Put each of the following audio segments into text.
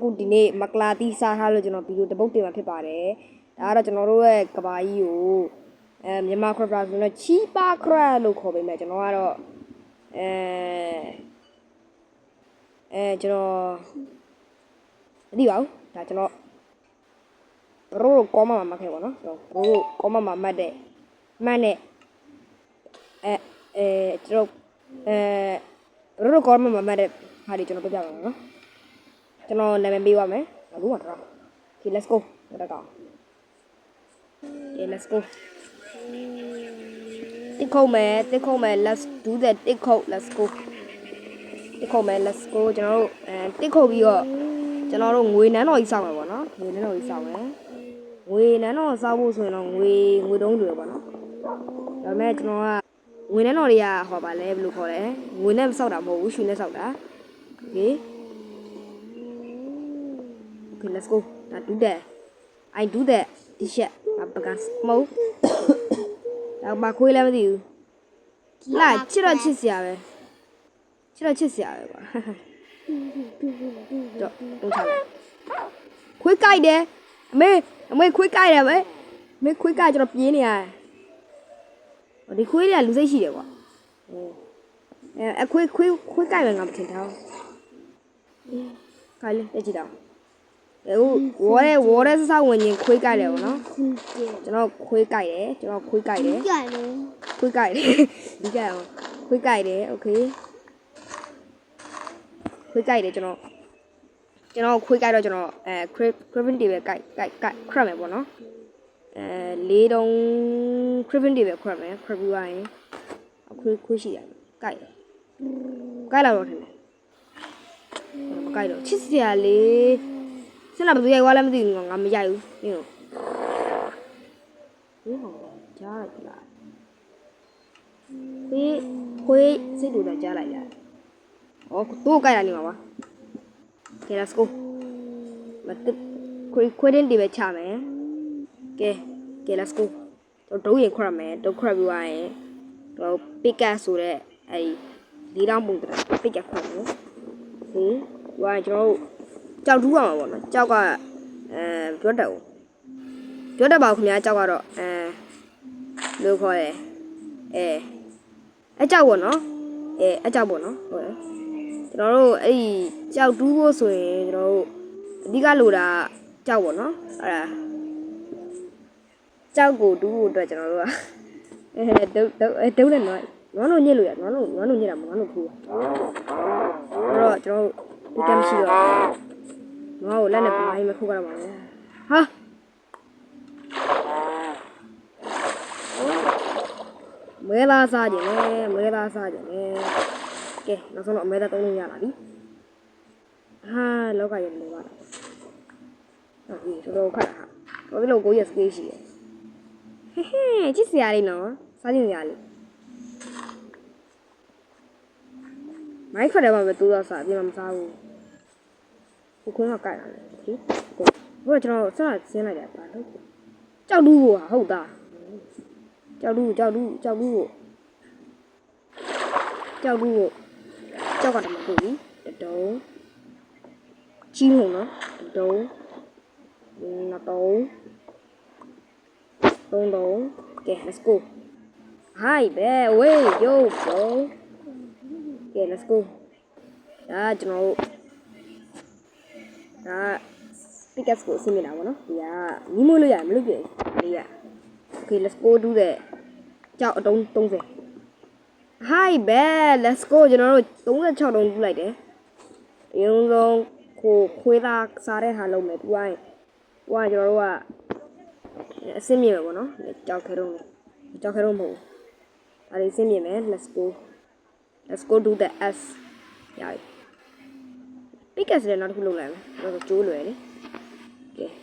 အခုဒီနေ့မကလာတီးစားထားလို့ကျွန်တော်ဗီဒီယိုတစ်ပုတ်တင်မှာဖြစ်ပါတယ်ဒါကတော့ကျွန်တော်တို့ရဲ့ကဘာကြီးကိုမြန်မာခရပ်ဆိုတော့ချီပါခရပ်လို့ခေါ်ပေးမယ်ကျွန်တော်ကတော့ကျွန်တော်မသိပါဘူးဒါကျွန်တော်ရိုးကောမမှာမှတ်ခဲ့ပါတော့ရိုးကောမမှာမှတ်တဲ့မှတ်နဲ့ကျွန်တော်ရိုးကောမမှာမှတ်တဲ့ဟာဒီကျွန်တော်ပြပြပါမယ်နော်ကျွန်တော်နာမည်ပေးပါမယ်အခုမှတော့ Okay let's go တော့ကော Okay let's go တစ်ခုမယ် let's do that တစ်ခု let's go တစ်ခုမယ် let's go ကျွန်တော်တို့တစ်ခုပြီးတော့ကျွန်တော်တို့ငွေနန်းတော်ကြီးစောက်မှာပေါ့နော်ငွေနန်းတော်ကြီးစောက်မယ်ငွေနန်းတော်စောက်ဖို့ဆိုရင်တော့ငွေတုံးတွေပေါ့နော်ဒါပေမဲ့ကျွန်တော်ကငွေနန်းတော်တွေကဟောပါလဲဘယ်လိုခေါ်လဲငွေနဲ့စောက်တာမဟုတ်ဘူးရွှေနဲ့စောက်တာ Okay Okay let's go I do that I do that this shit ဘာကမဟုတ်ဒါဘာခွေးလဲမသိဘူးလာချစ်တော့ချစ်စရာပဲချစ်တော့ချစ်စရာပဲကွာတော့ထားလိုက်ခွေးကြိုက်တယ်အမေခွေးကြိုက်တယ်ပဲအမေခွေးကြိုက်ကျွန်တော်ပြေးနေရတယ်ဒီခွေးတွေကလူစိတ်ရှိတယ်ကွာခွေးကြိုက်မယ်ငါမထင်ထားဘူးခိုင်းလေတက်ကြည့်တော့ဝေါ်ရဲစစောက်ဝင်ရင်ခွေးကြိုက်တယ်ပေါ့နော်ကျွန်တော်ခွေးကြိုက်တယ်ဒီကြိုက်အောင်ခွေးကြိုက်တယ်โอเคခွေးကြိုက်တယ်ကျွန်တော်ခွေးကြိုက်တော့ကျွန်တော်Craven တွေပဲကြိုက်ခရမယ်ပေါ့နော်လေးတုံး Craven တွေပဲခရမယ်ခရပြီးသွားရင်ခွေးရှိတယ်ကြိုက်လာတော့ထင်တယ်မကြိုက်တော့ချစ်စရာလေးစနဘယ်သူရိုက်သွားလဲမသိဘူးငါမရိုက်ဘူးနင်တို့ဒီဟောကြားလိုက်လားခွေးစိတ်တူတော့ကြားလိုက်ရတယ်။အော်တို့ကြိုက်လာနေမှာပါ။ Okay let's go မတက်ခွေးတင်းတွေပဲချမယ်။ Okay let's go တို့ရင်ခွရမယ်တို့ခွရပြီးသွားရင်တို့ pick up ဆိုတဲ့အဲဒီ၄တောင်းပုံတည်း pick up ခွရမယ်။ဟင်းဝိုင်းကျွန်တော်ကြောက်တူးရမှာပေါ့နော်ကြောက်ကပြောတတ်ပါဦးခင်ဗျာကြောက်ကတော့လို့ခေါ်တယ်အကြောက်ပေါ့နော်အကြောက်ပေါ့နော်ဟုတ်တယ်ကျွန်တော်တို့အဲ့ဒီကြောက်တူးဖို့ဆိုရင်ကျွန်တော်တို့အဓိကလိုတာကြောက်ပေါ့နော်အဲ့ဒါကြောက်ကိုတူးဖို့အတွက်ကျွန်တော်တို့ကတုံးနဲ့နွားလို့ညစ်လို့ရနွားလို့ညစ်တာမနွားလို့ဖူးအဲ့တော့ကျွန်တော်တို့ဒီကမရှိတော့နွားကိုလက်နဲ့ပမိုင်းမခုတ်ကြတော့ပါဘူးဟာမဲသားစားကြတယ်ကဲနောက်ဆုံးတော့အမဲသားသုံးလို့ရလာပြီဟာလောကရဲ့လိုပါတော့ဟုတ်ပြီတော်တော်ခက်တာဟာတော်တော်လို့ကိုရစကေးရှိတယ်ချစ်စရာလေးနော်စားကြည့်ရလေးမိုက်ခက်တယ်ပါပဲတူတော့စားပြင်မစားဘူးခွန်းကကြိုက်လာတယ်ဒီဘို့ကျွန်တော်ဆက်ဆင်းလိုက်တယ်ပါလို့ကြောက်တူးကိုဟုတ်တာကြောက်တူးကိုကြောက်ကတော့မဟုတ်ဘူးတုံးကြီးဟုံနော်တုံးနှစ်တုံးသုံးတုံးကဲ let's go hi bear way yo bro ကဲ let's go ဒါကျွန်တော်တို့ဒါ pickaxe ကိုအဆင်ပြေတာပေါ့နော်ဒီကညီမလို့ရမလို့ပြလေးရ okay let's go do that ကြောက်အတုံး30 hi bear let's go ကျွန်တော်တို့36တုံးတူးလိုက်တယ်အရင်ဆုံးခွေးသားစားတဲ့ဟာလုပ်မယ်ပြီးရင်ကျွန်တော်တို့ကအဆင်ပြေမယ်ပေါ့နော်ကြောက်ခဲတော့မဟုတ်ဘူးအဲ့ဒီအဆင်ပြေမယ် let's go do the s ရပြီ pickaxe လည်းနောက်တစ်ခုလုပ်လိုက်မယ်တော့ကျိုးလွယ်လေ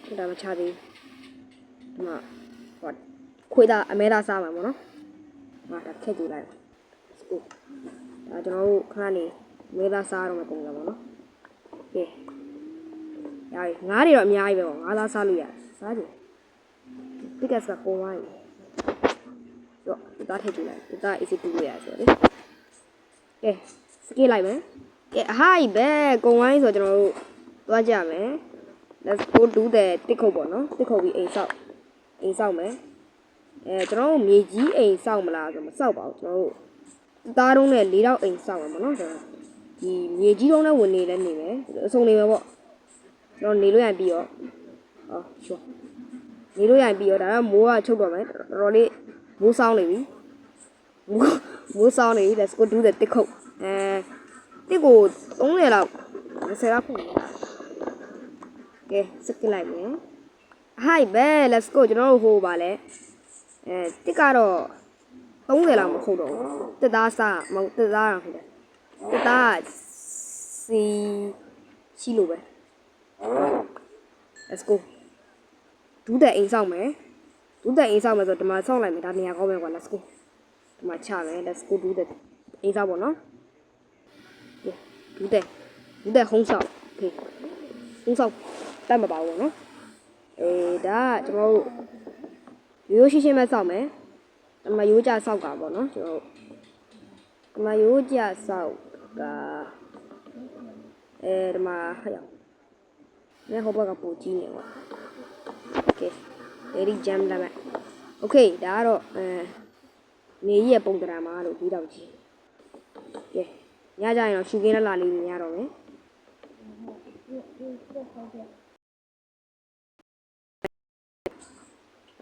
ကဲဒါမှချသေးဒီမှာဟောခွေးသားအမဲသားစားမှာပေါ့နော်ငါဒါခက်ကြည့်လိုက်let's go ဒါကျွန်တော်တို့ခဏနေအမဲသားစားတော့မှပုံစံပေါ့နော်ကဲရပြီငါးတွေတော့အများကြီးပဲပေါ့ငါးသားစားလို့ရတယ်စားကြည့် pickaxe ကပုံသွားပြီတော့ဒါထည့်ကြည့်လိုက်ဒါ easy တူလို့ရတယ်ဆိုတော့လေကဲ skip လိုက်မယ်ကဲ hi ပဲကုံဝိုင်းဆိုတော့ကျွန်တော်တို့ သွားကြမယ် let's go do the တစ်ခုတ်ပေါ့နော်တစ်ခုတ်ပြီးအိမ်ဆောက်မယ်ကျွန်တော်တို့မြေကြီးအိမ်ဆောက်မလားဆိုမဆောက်ပါဘူးကျွန်တော်တို့သားတုံးနဲ့၄တော့အိမ်ဆောက်မှာပေါ့နော်ကျွန်တော်ဒီမြေကြီးတုံးနဲ့ဝင်နေလဲနေမယ်အစုံနေမယ်ပေါ့ကျွန်တော်နေလို့ရပြီးရောရှောနေလို့ရပြီးရောဒါကမိုးကချုပ်တော့မယ်တော်တော်လေးမိုးဆောင်းနေပြီမိုးဆောင်းနေပြီ let's go do the တစ်ခုတ်တစ်ကို30လောက်20လောက်ခုကဲစကလိုက်မယ် hi bell let's go ကျွန်တော်တို့ဟိုပါလဲတစ်ကတော့30လောက်မခုတ်တော့တစ်သားစားမဟုတ်တစ်သားတော့ခုတ်တယ်တစ်သားစီရှိလို့ပဲ let's go ဒူးတဲ့အိမ်ဆောင်မယ်ဒူးတဲ့အိမ်ဆောင်မယ်ဆိုဒီမှာဆောက်လိုက်မယ်ဒါနေရာကောင်းမယ်ကွာ let's go ဒီမှာချမယ် let's go ဒူးတဲ့အိမ်ဆောင်ပေါ့နော်ဒူးတဲ့ဟုံးဆောင် okay ဟုံးဆောင်တတ်မပါဘူးနော်ဒါကကျွန်တော်တို့ရိုးရှင်းရှင်းပဲဆောက်မယ်ဒီမှာရိုးကြဆောက်ကပေါ့နော်ကျွန်တော်တို့ဒီမှာရိုးကြဆောက်ကဒီမှာဟဲ့ရောက်ဟိုဘက်ကပိုကြီးနေပေါ့ okay very jam လာမယ် okay ဒါကတော့နေရပုံတရာမှာလို့ပြီးတော့ကြီးကဲညကြရင်တော့ရှူကင်းလာလေးမြင်ရတော့မယ်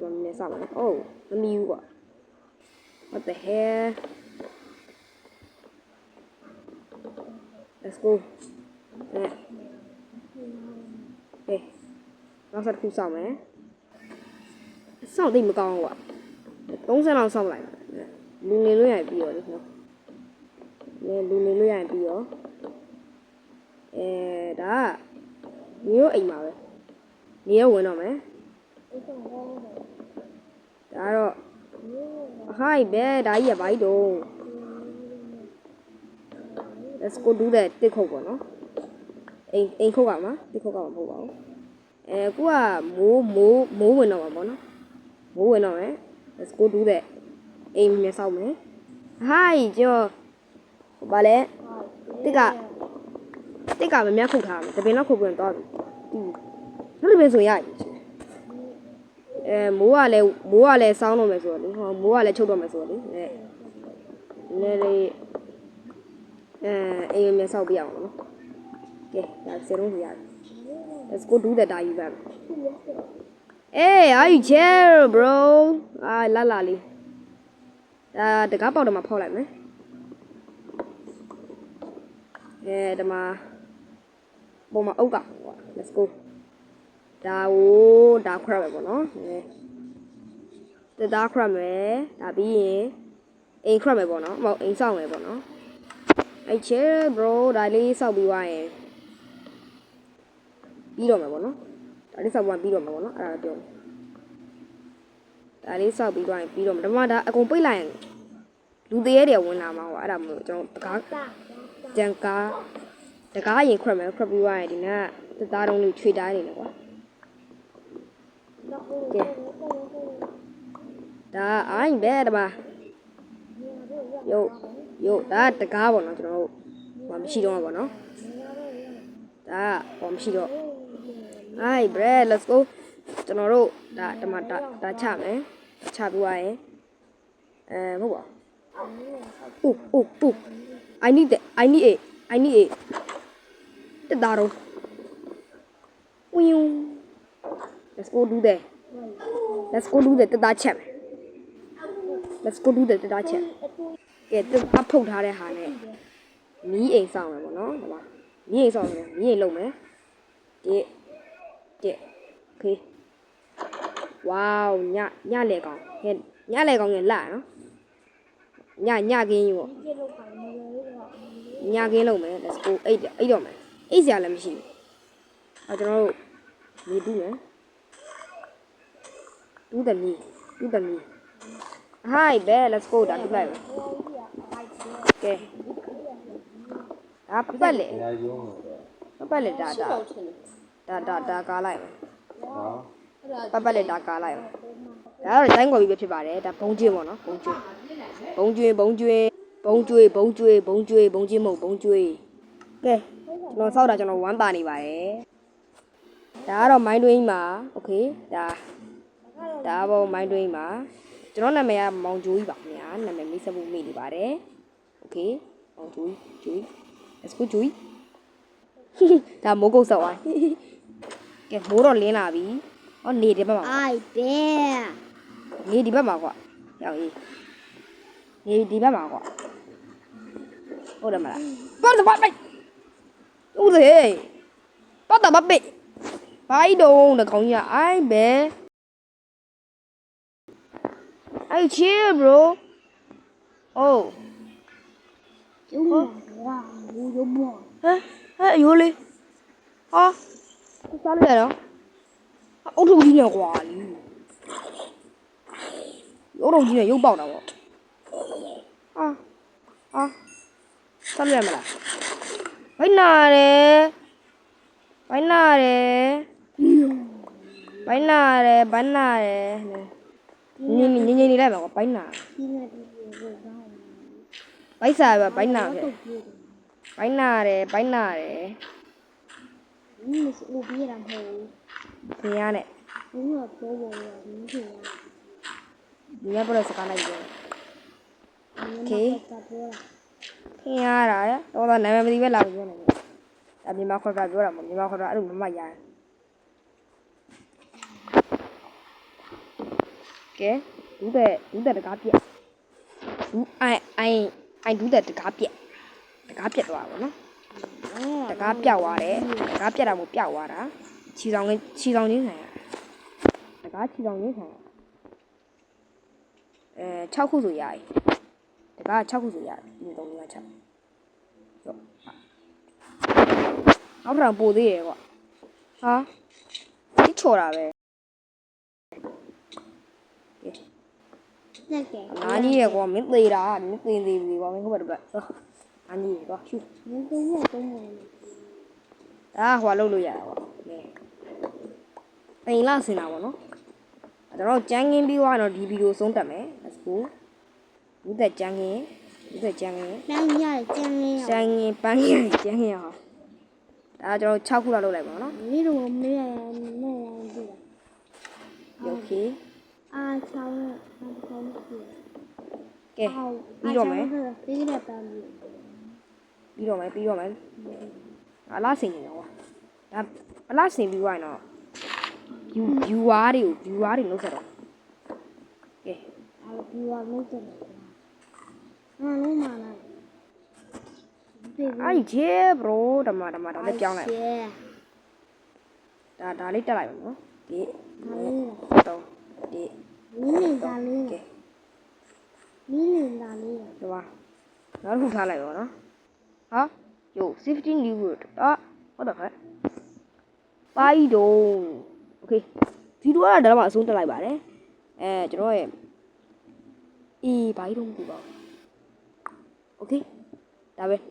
ဘာမလဲစားမလဲ oh မမီဘူးကွာ what the hell let's go နောက်ဆက်တစ်ခုစောင့်မယ်စောင့်သိမကောင်းဘူးကွာ30လောက်စောင့်လိုက်လူနေလို့ရပြီးရောလေနော်လူနေလို့ရပြီးရောဒါကမျိုးအိမ်မှာပဲနေရဝင်တော့မယ်ဒါတော့ဟိုက်ပဲဒါကြီးရပါ E တော့ let's go do that တစ်ခုတ်ပေါ့နော်အိမ်ခုတ်ကမှာတစ်ခုတ်ကမှာမဟုတ်ပါဘူးခုကမိုးဝင်တော့မှာပေါ့နော်မိုးဝင်တော့မယ် let's go do that အိမ်မြေဆောက်မယ်ဟိုက်ကျော်ဘာလဲတစ်ကမများခုတ်ထားမယ်တပင်တော့ခုတ်ပြန်သွားပြီနောက်တစ်ပင်ဆိုရမိုးကလည်းစောင်းတော့မယ်ဆိုတော့လေဟောမိုးကလည်းချုပ်တော့မယ်ဆိုတော့လေနည်းလေးအိမ်မြေဆောက်ပြအောင်နော်ကဲဒါစေလုံးစီရတယ် let's go do that ဒါယူပါare you chill bro လာလေးတကားပေါက်တော့မှဖောက်လိုက်မယ်ဒီမှာပုံမှာအုပ်ကကွာ let's go ဒါခရက်ပဲပေါ့နော်ဒါခရက်မယ်ဒါပြီးရင်အိမ်ခရက်မယ်ပေါ့နော်မဟုတ်အိမ်ဆောက်မယ်ပေါ့နော်chill bro ဒါလေးဆောက်ပြီးသွားရင်ပြီးတော့မယ်ပေါ့နော်ဒါလေးဆောက်ပြီးတော့မယ်ပေါ့နော်အဲ့ဒါပြောဒါလေးဆောက်ပြီးသွားရင်ပြီးတော့မယ်ဒါမှဒါအကုန်ပိတ်လိုက်ရင်လူသေးရဲတွေဝင်လာမှာပေါ့အဲ့ဒါမလို့ကျွန်တော်တကားကြံကားရင်ခရက်မယ်ခရက်ပြီးသွားရင်ဒီနေ့ကသားတုံးလေးချွေတိုင်းနေတယ်ကွာကဲဒါအိုင်းဘဲတပါယုတ်ဒါတကားပေါ့နော်ကျွန်တော်တို့ဘာမရှိတော့ပါနော်ဒါဘာမရှိတော့ hi bread let's go ကျွန်တော်တို့ဒါမှဒါချမယ်ချပြီးသွားရင်မဟုတ်ပါဘူး I need a တသားတော့ဝင်း let's go do that တသားချက် let's go do that တသားချက်ကဲသူအဖုတ်ထားတဲ့ဟာနဲ့မီးအိမ်ဆောင်မယ်ပေါ့နော်ဒီမှာမီးအိမ်ဆောင်မယ်မီးအိမ်လုပ်မယ်okay wow ညလေကောင်ဟဲ့ညလေကောင်ငယ်လာနော်ညကင်းယူပေါ့ညကင်းလုပ်မယ် let's go အိတ်တော့မယ်အိတ်စရာလည်းမရှိဘူးကျွန်တော်တို့မြေတူးမယ်တူးတယ်မီး hi bear let's go ဒါတူးလိုက်ကဲပတ်လေဒါကားလိုက်ပတ်လေဒါကားလိုက်ဒါတော့တိုင်းကော်ပြီးပဲဖြစ်ပါတယ်ဒါဘုံကျွေးပေါ့နော်ဘုံကျွေးမဟုတ်ဘုံကျွေးကဲကျွန်တော်စောက်တာကျွန်တော်ဝမ်းပါနေပါတယ် ဒါကတော့မိုင်းတွင်းမှာโอเคဒါပေါ့မိုင်းတွင်းမှာကျွန်တော်နာမည်ကမောင်ဂျိုးကြီးပါခင်ဗျာနာမည်မိတ်ဆက်ဖို့မိနေပါတယ်โอเคမောင်ဂျိုးကြီး let's go ဂျိုးကြီးဒါမိုးကုတ်ဆောက်သွားကဲမိုးတော့လင်းလာပြီဟောနေဒီဘက်မှာအိုက်ဘဲနေဒီဘက်မှာကွာရောက်ရေးနေဒီဘက်မှာကွာဟုတ်တယ်မလားပတ်တော့ပတ်ဦးသေးပတ်တော့ပတ်ဘိုင်းတုံးတကောင်ကြီးအိုက်ဘဲAre you chill, bro? Oh. Chú là vô bò. Hả? Vô đi. Hả? Sao đây đó? Ông thùng gì nào quả đi. Ông thùng gì này vô bò nào? Sao đây mà là? Bánh nào đấy? Bánh nào đấy? Bánh nào đấy? Bánh nào đấy? Nhìn lại bảo có bánh nào bánh xài và bánh nào vậy bánh nào đấy thì nha này nhá bây giờ sẽ này rồi ok thì nha đấy đó là này mình đi về làm cái này làm gì mà không ra rồi mà không ra được mà dài ok đúng là cá biển ai đúng là cá biển vào nó cá biển vào đấy cá biển là một biển vào đó chi dòng như thế này cá chi dòng như thế này chao khu rồi vậy cá chao khu rồi vậy như đồng như chao nó làm bù gì vậy hả cái chỗ nào vậy 아니 이거 민들이라 민들이 이거 mình không phải được 아니 이거 휴 à hòa lâu rồi à nè anh là xin nào nó đó trang nghiêm đi qua nó đi video sống tạm ấy let's go những cái trang nghiêm trang nghiêm hả à cho chao khu là lâu lại mà nó ok ok đi rồi mày à lá xinh nhỉ à lá xinh đi ngoài nó view á đi nó sao ok ai chế bro đầm mà lấy chọn này đã lấy trả lại nữa đi đâu đi ok đúng không nó không thay lại rồi nó hả yo 15 new word đó có được đấy bay đồ ok video là đã mà xuống trở lại bạn đấy cho nó em y bay đông của bạn ok tạm biệt